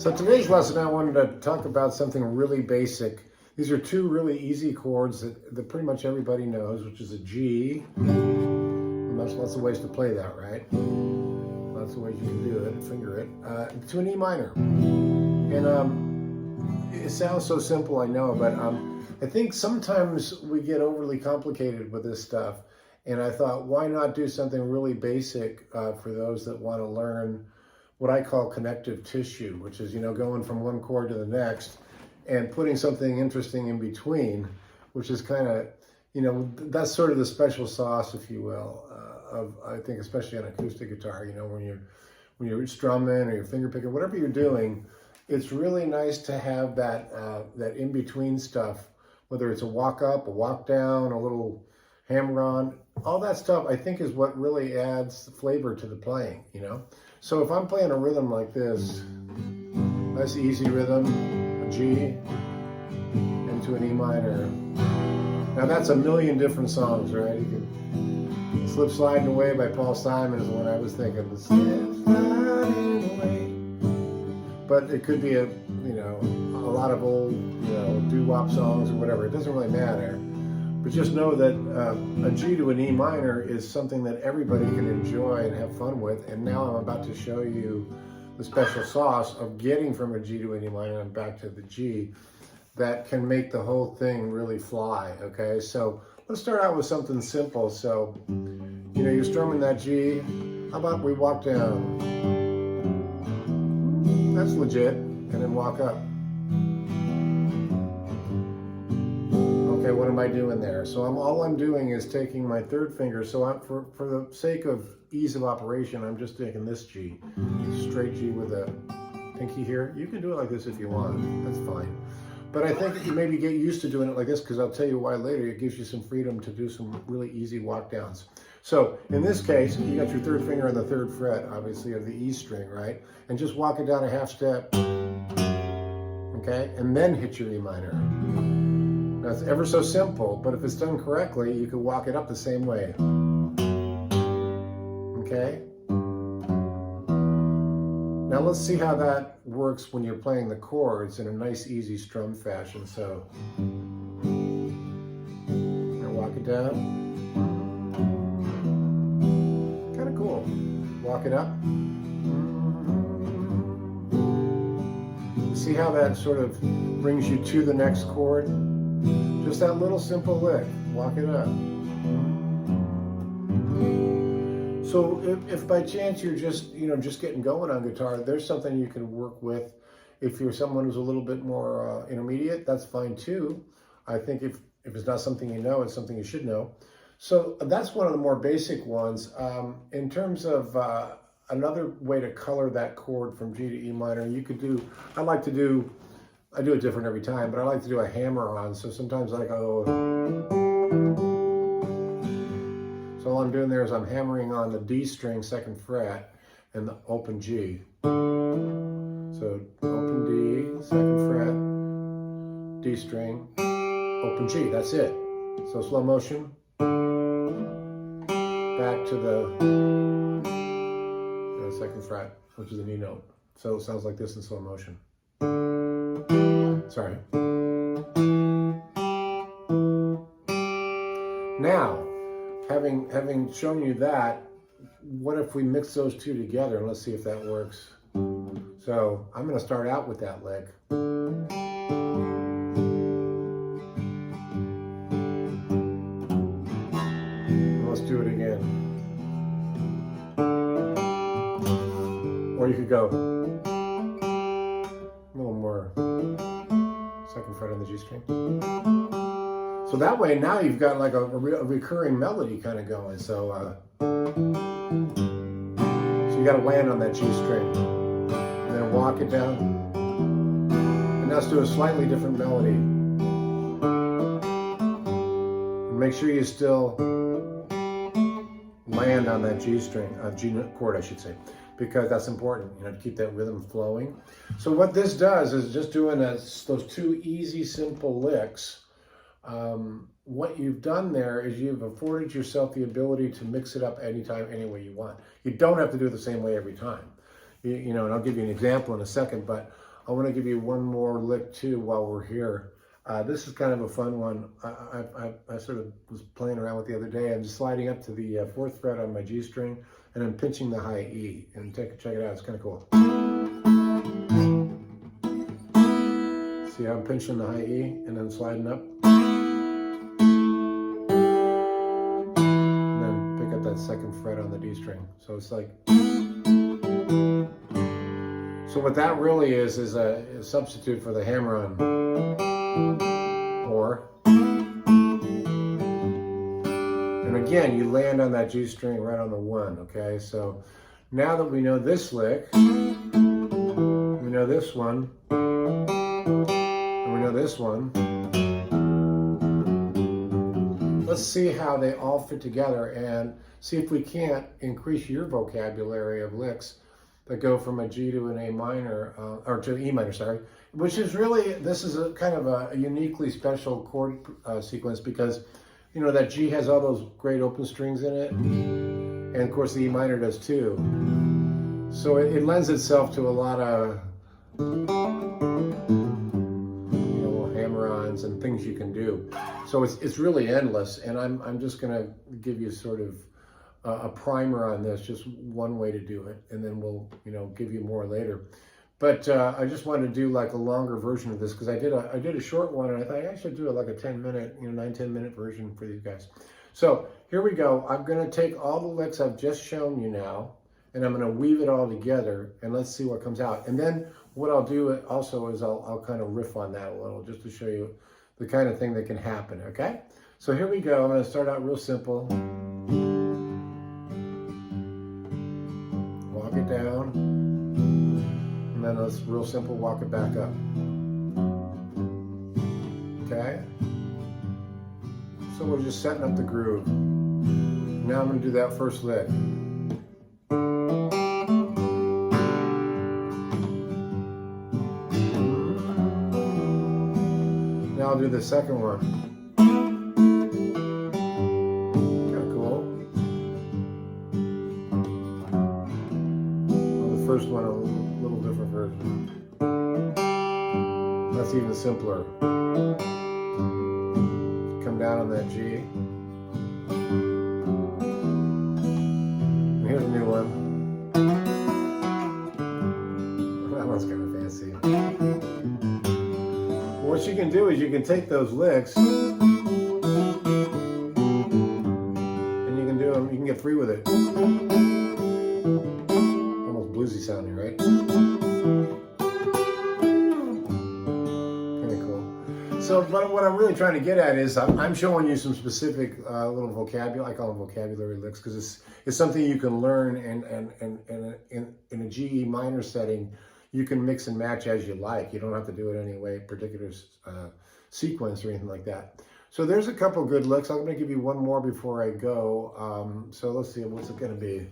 So today's lesson, I wanted to talk about something really basic. These are two really easy chords that pretty much everybody knows, which is a G. And there's lots of ways to play that, right? Lots of ways you can do it, finger it, to an E minor. And it sounds so simple, I know, but I think sometimes we get overly complicated with this stuff. And I thought, why not do something really basic for those that want to learn what I call connective tissue, which is, going from one chord to the next and putting something interesting in between, which is kind of, that's sort of the special sauce, if you will, of, I think, especially on acoustic guitar, when you're strumming or you're finger picking, whatever you're doing, it's really nice to have that, that in-between stuff, whether it's a walk up, a walk down, a little hammer on, all that stuff, I think, is what really adds flavor to the playing, So if I'm playing a rhythm like this, nice easy rhythm, a G, into an E minor. Now that's a million different songs, right? You can Slip Sliding Away by Paul Simon is the one I was thinking. The Slip Sliding Away. But it could be a lot of old, doo-wop songs or whatever. It doesn't really matter. But just know that a G to an E minor is something that everybody can enjoy and have fun with. And now I'm about to show you the special sauce of getting from a G to an E minor and back to the G that can make the whole thing really fly, okay? So let's start out with something simple. So, you're strumming that G. How about we walk down? That's legit. And then walk up. Okay, what am I doing there? So all I'm doing is taking my third finger. So for the sake of ease of operation, I'm just taking this G, straight G with a pinky here. You can do it like this if you want. That's fine. But I think you maybe get used to doing it like this, because I'll tell you why later. It gives you some freedom to do some really easy walk downs. So in this case, you got your third finger on the third fret, obviously, of the E string, right? And just walk it down a half step, okay? And then hit your E minor. Now, it's ever so simple, but if it's done correctly, you can walk it up the same way. Okay? Now let's see how that works when you're playing the chords in a nice, easy strum fashion. So, now walk it down. Kind of cool. Walk it up. See how that sort of brings you to the next chord? Just that little simple lick, walk it up. So if by chance you're just getting going on guitar, there's something you can work with. If you're someone who's a little bit more intermediate, that's fine too. I think if it's not something you know, it's something you should know. So that's one of the more basic ones. In terms of another way to color that chord from G to E minor, you could do, I do it different every time, but I like to do a hammer on. So sometimes I go, so all I'm doing there is I'm hammering on the D string, second fret, and the open G. So open D, second fret, D string, open G, that's it. So slow motion, back to the second fret, which is an E note. So it sounds like this in slow motion. Sorry. Now, having shown you that, what if we mix those two together? And let's see if that works. So I'm going to start out with that lick. And let's do it again. Or you could go a little more. Second fret on the G string. So that way now you've got like a recurring melody kind of going. So you got to land on that G string and then walk it down. And now let's do a slightly different melody. And make sure you still land on that G string, G chord, I should say, because that's important, to keep that rhythm flowing. So what this does is just doing those two easy, simple licks. What you've done there is you've afforded yourself the ability to mix it up anytime, any way you want. You don't have to do it the same way every time. And I'll give you an example in a second, but I want to give you one more lick too while we're here. This is kind of a fun one. I sort of was playing around with the other day. I'm just sliding up to the 4th fret on my G string, and I'm pinching the high E. And check it out, it's kind of cool. See how I'm pinching the high E and then sliding up? And then pick up that 2nd fret on the D string. So it's like... So what that really is a substitute for the hammer-on. Or, and again, you land on that G string right on the 1, okay? So now that we know this lick, we know this one, and we know this one, let's see how they all fit together and see if we can't increase your vocabulary of licks that go from a G to an A minor, or to E minor, sorry, which is really, this is a kind of a uniquely special chord sequence because, you know, that G has all those great open strings in it, and of course the E minor does too. So it lends itself to a lot of, you know, hammer-ons and things you can do. So it's really endless, and I'm just gonna give you sort of a primer on this, just one way to do it, and then we'll, you know, give you more later. But I just wanted to do like a longer version of this because I did a short one, and I thought I should do it like a 10-minute, you know, 9-10 minute version for these guys. So here we go. I'm going to take all the licks I've just shown you now, and I'm going to weave it all together, and let's see what comes out. And then what I'll do also is I'll kind of riff on that a little, just to show you the kind of thing that can happen. Okay? So here we go. I'm going to start out real simple. Walk it down, and then let's real simple walk it back up. Okay? So we're just setting up the groove. Now I'm going to do that first lick. Now I'll do the second one. First one, a little different version. That's even simpler. Come down on that G. And here's a new one. That one's kind of fancy. What you can do is you can take those licks and you can do them, you can get free with it. Bluesy sounding, right? Kind of cool. So what I'm really trying to get at is I'm showing you some specific little vocabulary. I call them vocabulary licks because it's something you can learn, and in a G minor setting, you can mix and match as you like. You don't have to do it any way, particular sequence or anything like that. So there's a couple good licks. I'm going to give you one more before I go. So let's see, what's it going to be?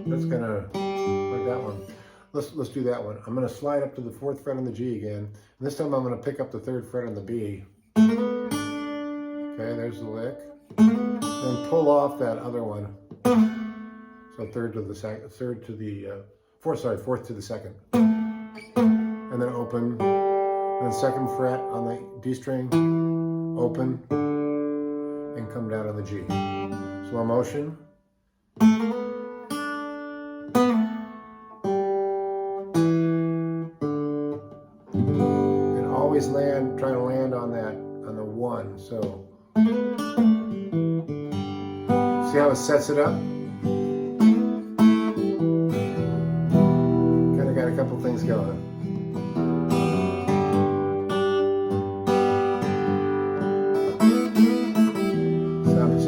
That's gonna, like that one. Let's do that one. I'm gonna slide up to the 4th fret on the G again. And this time I'm gonna pick up the 3rd fret on the B. Okay, there's the lick. Then pull off that other one. So 4th to the 2nd. And then open. And then 2nd fret on the D string, open, and come down on the G. Slow motion. And always try to land on the 1. So, see how it sets it up? Kind of got a couple things going.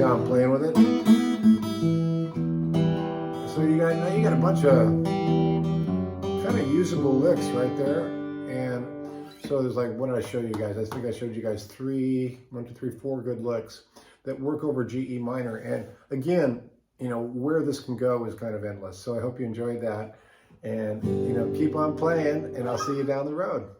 I'm playing with it. So you got a bunch of kind of usable licks right there. And so there's like, what did I show you guys? I think I showed you guys 4 good licks that work over G, E minor. And again, you know, where this can go is kind of endless. So I hope you enjoyed that. And, you know, keep on playing, and I'll see you down the road.